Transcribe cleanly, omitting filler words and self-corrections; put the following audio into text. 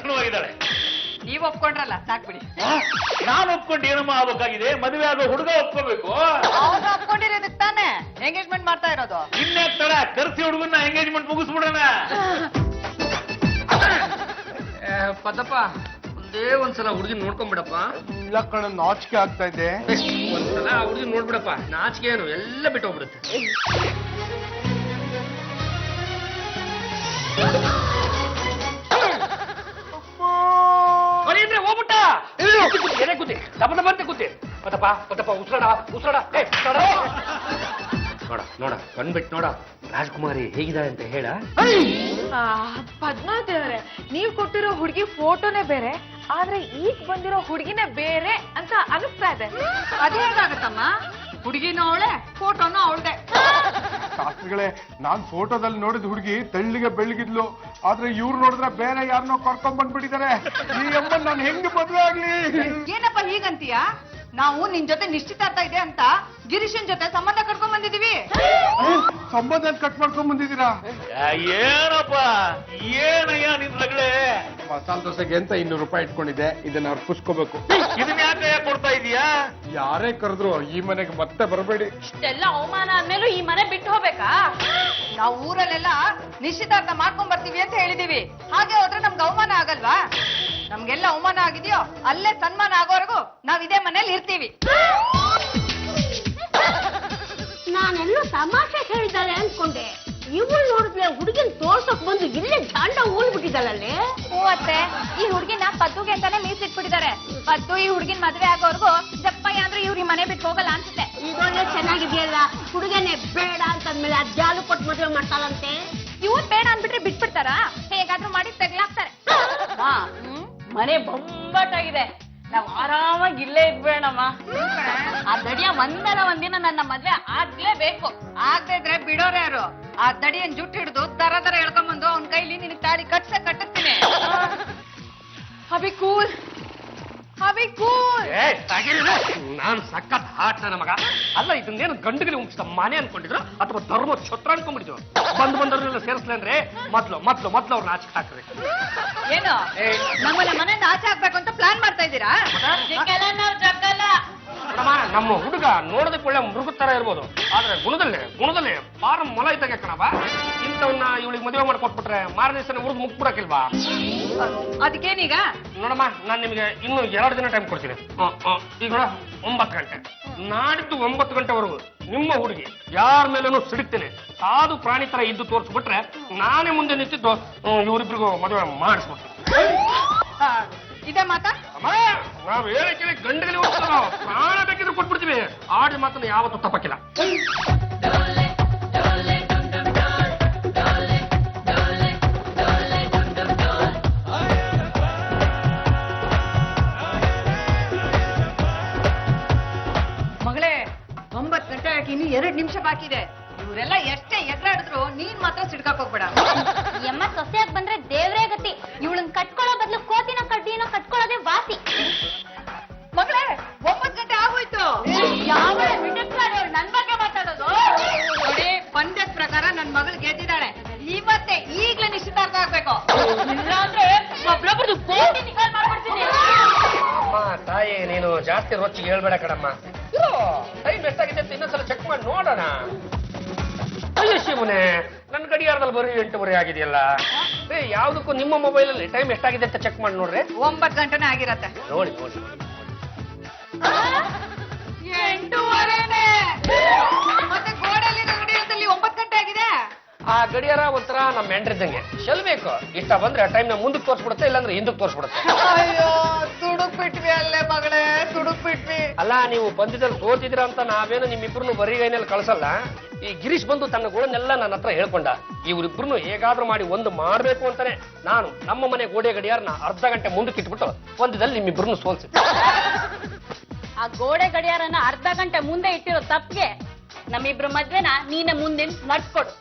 ಲಕ್ಷಣವಾಗಿದ್ದಾಳೆ. ನೀವ್ ಒಪ್ಕೊಂಡ್ರಲ್ಲ ಸಾಕ್ಬಿಡಿ. ನಾನು ಒಪ್ಕೊಂಡು ಏನಮ್ಮ ಆಗ್ಬೇಕಾಗಿದೆ? ಮದುವೆ ಆಗೋ ಹುಡುಗ ಒಪ್ಕೋಬೇಕು. ಅವ್ರು ಒಪ್ಕೊಂಡಿರೋದಕ್ಕೆ ತಾನೆ ಎಂಗೇಜ್ಮೆಂಟ್ ಮಾಡ್ತಾ ಇರೋದು. ಇನ್ನೇ ತಡ ಕರ್ಸಿ ಹುಡುಗನ್ನ ಎಂಗೇಜ್ಮೆಂಟ್ ಮುಗಿಸ್ಬಿಡೋಣ. ಪದಪ್ಪ ಒಂದೇ ಒಂದ್ಸಲ ಹುಡುಗಿ ನೋಡ್ಕೊಂಡ್ಬಿಡಪ್ಪ. ಇಲ್ಲ ಕಣ, ನಾಚಿಕೆ ಆಗ್ತಾ ಇದೆ. ಒಂದ್ಸಲ ಹುಡುಗಿ ನೋಡ್ಬಿಡಪ್ಪ, ನಾಚಿಕೆ ಏನು ಎಲ್ಲ ಬಿಟ್ಟು ಹೋಗ್ಬಿಡುತ್ತೆ. ಹೋಗ್ಬಿಟ್ಟ ಎದೆ ಕೂತಿ ದಪ ದಪ ಅಂತ ಕೂತಿ. ಪದಪ್ಪ ಪದಪ್ಪ ಉಸಿರಾಡ ಉಸಿರಾಡ. ನೋಡ ನೋಡ ಕಣ್ಬಿಟ್ಟು ನೋಡ ರಾಜ್ಕುಮಾರಿ ಹೇಗಿದ್ದಾಳೆ ಅಂತ ಹೇಳ. ಪದ್ಮಾವತಿಯವರೇ, ನೀವ್ ಕೊಟ್ಟಿರೋ ಹುಡುಗಿ ಫೋಟೋನೇ ಬೇರೆ, ಆದ್ರೆ ಈಗ ಬಂದಿರೋ ಹುಡುಗಿನೇ ಬೇರೆ ಅಂತ ಅನಿಸ್ತಾ ಇದೆ. ಅದೇ ಹೇಗಾಗತ್ತಮ್ಮ? ಹುಡುಗಿನೂ ಅವಳೆ, ಫೋಟೋನು ಅವಳದೆ. ಶಾಸ್ತ್ರಿಗಳೇ, ನಾನ್ ಫೋಟೋದಲ್ಲಿ ನೋಡಿದ ಹುಡುಗಿ ತೆಳ್ಳಿಗೆ ಬೆಳಗಿದ್ಲು, ಆದ್ರೆ ಇವ್ರು ನೋಡಿದ್ರೆ ಬೇರೆ ಯಾರನ್ನೋ ಕರ್ಕೊಂಡ್ ಬಂದ್ಬಿಟ್ಟಿದ್ದಾರೆ. ಈ ಅಮ್ಮನ್ ನಾನು ಹೆಂಗ್ ಮದ್ವೆ ಆಗ್ಲಿ? ಏನಪ್ಪ ಹೀಗಂತೀಯ? ನಾವು ನಿನ್ ಜೊತೆ ನಿಶ್ಚಿತಾರ್ಥ ಇದೆ ಅಂತ ಗಿರೀಶನ್ ಜೊತೆ ಸಂಬಂಧ ಕಟ್ಕೊಂಡ್ ಬಂದಿದೀವಿ. ಸಂಬಂಧ ಕಟ್ ಮಾಡ್ಕೊಂಡ್ ಬಂದಿದ್ದೀರಾ? ಏನಪ್ಪ ಏನಯ್ಯ ನಿನ್ ಮಗಳೇ? ಮಸಾಲ ದೋಸೆಗೆ ಅಂತ 200 ರೂಪಾಯಿ ಇಟ್ಕೊಂಡಿದ್ದೆ, ಇದನ್ನ ಅರ್ಪಿಸ್ಕೋಬೇಕು. ಇದನ್ನ ಯಾಕೆ ಕೊಡ್ತಾ ಇದೀಯಾ? ಯಾರೇ ಕರೆದ್ರು ಈ ಮನೆಗೆ ಮತ್ತೆ ಬರಬೇಡಿ. ಇಷ್ಟೆಲ್ಲ ಅವಮಾನ ಆದ್ಮೇಲೂ ಈ ಮನೆ ಬಿಟ್ಟು ಹೋಗ್ಬೇಕಾ? ನಾವು ಊರಲ್ಲೆಲ್ಲ ನಿಶ್ಚಿತಾರ್ಥ ಮಾಡ್ಕೊಂಡ್ ಬರ್ತೀವಿ ಅಂತ ಹೇಳಿದೀವಿ. ಹಾಗೆ ಹೋದ್ರೆ ನಮ್ಗೆ ಅವಮಾನ ಆಗಲ್ವಾ? ನಮ್ಗೆಲ್ಲ ಅವಮಾನ ಆಗಿದೆಯೋ ಅಲ್ಲೇ ಸನ್ಮಾನ ಆಗೋವರೆಗೂ ನಾವ್ ಇದೇ ಮನೇಲಿ ಇರ್ತೀವಿ. ನಾನೆಲ್ಲೋ ತಮಾಷೆ ಹೇಳಿದ್ದಾಳೆ ಅನ್ಕೊಂಡೆ. ಇವಳು ನೋಡಿದ್ಲೆ ಹುಡುಗಿನ ತೋರ್ಸಕ್ ಬಂದು ಇಲ್ಲೇ ಜಾಂಡ ಊಳ್ಬಿಟ್ಟಿದ್ದಾಳಲ್ಲೇ. ಅತ್ತೆ, ಈ ಹುಡುಗಿನ ಪದ್ದುಗೆ ಅಂತಾನೆ ಮೀಸಿಟ್ಬಿಟ್ಟಿದ್ದಾರೆ. ಪದ್ದು ಈ ಹುಡುಗಿನ ಮದ್ವೆ ಆಗೋವರೆಗೂ ಜಪ್ಪಯ್ಯ ಅಂದ್ರೆ ಇವ್ರಿಗೆ ಮನೆ ಬಿಟ್ಟು ಹೋಗಲ್ಲ ಅನ್ಸುತ್ತೆ. ಇದೊಳ್ಳೆ ಚೆನ್ನಾಗಿದೆಯಲ್ಲ, ಹುಡುಗನೇ ಬೇಡ ಅಂತಂದ್ಮೇಲೆ ಅದ್ ಜಾಲು ಕೊಟ್ಟು ಮದುವೆ ಮಾಡ್ತಾಳಂತೆ. ಇವ್ರು ಬೇಡ ಅಂದ್ಬಿಟ್ರೆ ಬಿಟ್ಬಿಡ್ತಾರ? ಹೇಗಾದ್ರೂ ಮಾಡಿ ತೆಗ್ಲಾಕ್ತಾರೆ. ಮನೆ ಬೊಂಬಾಟಾಗಿದೆ, ನಾವ್ ಆರಾಮಾಗಿ ಇಲ್ಲೇ ಇದ್ಬೇಡಮ್ಮ. ಆ ದಡಿಯ ಒಂದಿನ ನನ್ನ ಮದ್ವೆ ಆಗ್ಲೇಬೇಕು. ಆಗದೆ ಇದ್ರೆ ಬಿಡೋರು ಯಾರು? ಆ ದಡಿಯನ್ ಜುಟ್ಟು ಹಿಡಿದು ತರ ತರ ಎಳ್ಕೊಂಬಂದು ಅವ್ನ ಕೈಲಿ ನಿನ್ ತಾಳಿ ಕಟ್ಟಿಸ್ತೀನಿ. Abhi cool, Abhi cool. ನಾನು ಸಖತ್ ಹಾಟ್ ನನ್ನ ಮಗ. ಅಲ್ಲ, ಇದನ್ನೇನು ಗಂಡುಗಲಿ ಉಂಟಿಸ್ತ ಮನೆ ಅನ್ಕೊಂಡಿದ್ರು ಅಥವಾ ಧರ್ಮ ಛತ್ರ ಅನ್ಕೊಂಡ್ಬಿಟ್ಟಿದ್ರು. ಬಂದವ್ರನ್ನೆಲ್ಲ ಸೇರಿಸ್ಲಿ ಅಂದ್ರೆ ಮೊದ್ಲು ಅವ್ರನ್ನ ಆಚೆ ಹಾಕ್ಬೇಕು. ಏನು ನಮ್ಮನ್ನ ಮನೆಯಿಂದ ಆಚೆ ಹಾಕ್ಬೇಕು ಅಂತ ಪ್ಲಾನ್ ಮಾಡ್ತಾ ಇದ್ದೀರಾ? ನಮ್ಮ ಹುಡುಗ ನೋಡೋದಕ್ಕೆ ಒಳ್ಳೆ ಮೃಗ ತರ ಇರ್ಬೋದು, ಆದ್ರೆ ಗುಣದಲ್ಲೇ ಪಾರಂ ಮೊಲ ಇದ್ದಾಗ ಕಣವ. ಇಂಥವನ್ನ ಇವಳಿಗೆ ಮದುವೆ ಮಾಡ್ಕೊಟ್ಬಿಟ್ರೆ ಮಾರನೇ ದಿವಸ ಹುಡುಗ ಮುಗ್ಬಿಡಕ್ಕಿಲ್ವಾ? ಅದಕ್ಕೇನೀಗ? ನೋಡಮ್ಮ, ನಾನು ನಿಮಗೆ ಇನ್ನು 2 ದಿನ ಟೈಮ್ ಕೊಡ್ತೀನಿ. ಈಗ 9 ಗಂಟೆ, ನಾಡಿದ್ದು 9 ಗಂಟೆವರೆಗೂ ನಿಮ್ಮ ಹುಡುಗಿ ಯಾರ ಮೇಲೂ ಸಿಡುತ್ತೇನೆ ಸಾಧು ಪ್ರಾಣಿ ತರ ಇದ್ದು ತೋರಿಸ್ಬಿಟ್ರೆ ನಾನೇ ಮುಂದೆ ನಿಂತಿದ್ದು ಇವರಿಬ್ರಿಗೂ ಮದುವೆ ಮಾಡಿಸ್ಬಿಡ್ತೀನಿ. ಇದೇ ಮಾತಾ? ನಾವ್ ಹೇಳಿ ಗಂಡಗಲಿ ಹೋಗ್ತಾರೋ ಪ್ರಾಣ ಬೇಕಿದ್ರು ಕೊಟ್ಬಿಡ್ತೀವಿ. ಆಡಿದ ಮಾತನ್ನು ಯಾವತ್ತೂ ತಪ್ಪಕ್ಕಿಲ್ಲ. ಮಗಳೇ, 9 ಗಂಟೆ ಆಗಿ ಇನ್ನು 2 ನಿಮಿಷ ಬಾಕಿ ಇದೆ. ಇವರೆಲ್ಲ ಎಷ್ಟೇ ಎದುರಾಡಿದ್ರು ನೀನ್ ಮಾತ್ರ ಸಿಡ್ಕಾಕ್ ಹೋಗ್ಬೇಡ. ಎಮ್ಮ ಸೊಸೆಯಾಗಿ ಬಂದ್ರೆ ದೇವ್ರೇ ಗತಿ. ಇವಳನ್ನ ಕಟ್ಕೊಳ್ಳೋ ಬದಲು ಕೋತಿನ ಕಡ್ಡಿನೋ ಕಟ್ಕೊಳ್ಳೋದೇ ವಾಸಿ. ಮಗಳೇ, 9 ಗಂಟೆ ಆಗೋಯ್ತು. ಯಾವ ನನ್ ಬಗ್ಗೆ ಮಾತಾಡೋದು? ನೋಡಿ, ಪಂದ್ಯದ ಪ್ರಕಾರ ನನ್ ಮಗಳು ಗೆದ್ದಿದ್ದಾಳೆ. ಇವತ್ತೇ ಈಗ್ಲೇ ನಿಶ್ಚಿತಾರ್ಥ ಆಗ್ಬೇಕು. ಇಲ್ಲಾಂದ್ರೆ ಒಬ್ರೊಬ್ರದ್ದು ಕೋಟಿ ನಿಕಾಲ್ ಮಾಡ್ಬಿಡ್ತೀನಿ. ಅಮ್ಮ ತಾಯಿ, ನೀನು ಜಾಸ್ತಿ ರೊಚ್ಚಿಗೆ ಹೇಳ್ಬೇಡ ಕಣಮ್ಮ. ಟೈಮ್ ಎಷ್ಟಾಗಿದೆ ಅಂತ ಇನ್ನೊಂದ್ಸಲ ಚೆಕ್ ಮಾಡಿ ನೋಡೋಣ. ಅಯ್ಯೋ ಶಿವನೇ, ನನ್ನ ಗಡಿಯಾರದಲ್ಲಿ ಬರೀ 8:30 ಆಗಿದೆಯಲ್ಲ. ಯಾವ್ದಕ್ಕೂ ನಿಮ್ಮ ಮೊಬೈಲ್ ಅಲ್ಲಿ ಟೈಮ್ ಎಷ್ಟಾಗಿದೆ ಅಂತ ಚೆಕ್ ಮಾಡಿ ನೋಡ್ರಿ. 9 ಗಂಟೆನೇ ಆಗಿರತ್ತೆ. ನೋಡಿ 8:30ನೇ. ಮತ್ತೆ ಗೋಡೆಯಲ್ಲಿ ಗಡಿಯಾರದಲ್ಲಿ 9 ಗಂಟೆ ಆಗಿದೆ. ಆ ಗಡಿಯಾರ ಒಂಥರ ನಮ್ಮ ಹೆಂಡ್ರಿದ್ದಂಗೆ ಚೆಲ್ಬೇಕು. ಇಷ್ಟ ಬಂದ್ರೆ ಟೈಮ್ ನ ಮುಂದಕ್ಕೆ ತೋರಿಸ್ಬಿಡುತ್ತೆ, ಇಲ್ಲಾಂದ್ರೆ ಹಿಂದಕ್ಕೆ ತೋರಿಸ್ಬಿಡುತ್ತೆ. ಅಯ್ಯೋ, ತುಡುಕ್ ಬಿಟ್ವಿ ಅಲ್ಲೇ ಮಗಳೇ, ತುಡುಕ್ ಬಿಟ್ವಿ. ಅಲ್ಲ, ನೀವು ಬಂದಿದ್ದಲ್ಲಿ ಸೋತಿದ್ರ ಅಂತ ನಾವೇನು ನಿಮ್ಮಿಬ್ರು ಬರಿಗೈನಲ್ಲಿ ಕಳ್ಸಲ್ಲ. ಈ ಗಿರೀಶ್ ಬಂದು ತನ್ನ ಗೋಳನ್ನೆಲ್ಲ ನನ್ನ ಹತ್ರ ಹೇಳ್ಕೊಂಡ. ಇವರಿಬ್ರು ಹೇಗಾದ್ರೂ ಮಾಡಿ ಒಂದು ಮಾಡ್ಬೇಕು ಅಂತಾನೆ ನಾನು ನಮ್ಮ ಮನೆ ಗೋಡೆ ಗಡಿಯಾರನ ಅರ್ಧ ಗಂಟೆ ಮುಂದಕ್ಕೆ ಇಟ್ಬಿಟ್ಟು ಒಂದದಲ್ಲಿ ನಿಮ್ಮಿಬ್ರು ಸೋಲ್ಸಿದ್ದೆ. ಆ ಗೋಡೆ ಗಡಿಯಾರನ ಅರ್ಧ ಗಂಟೆ ಮುಂದೆ ಇಟ್ಟಿರೋ ತಪ್ಪಿಗೆ ನಮ್ಮಿಬ್ರು ಮದ್ವೆನ ನೀನೆ ಮುಂದೆ ನಡ್ಸ್ಕೊಡು.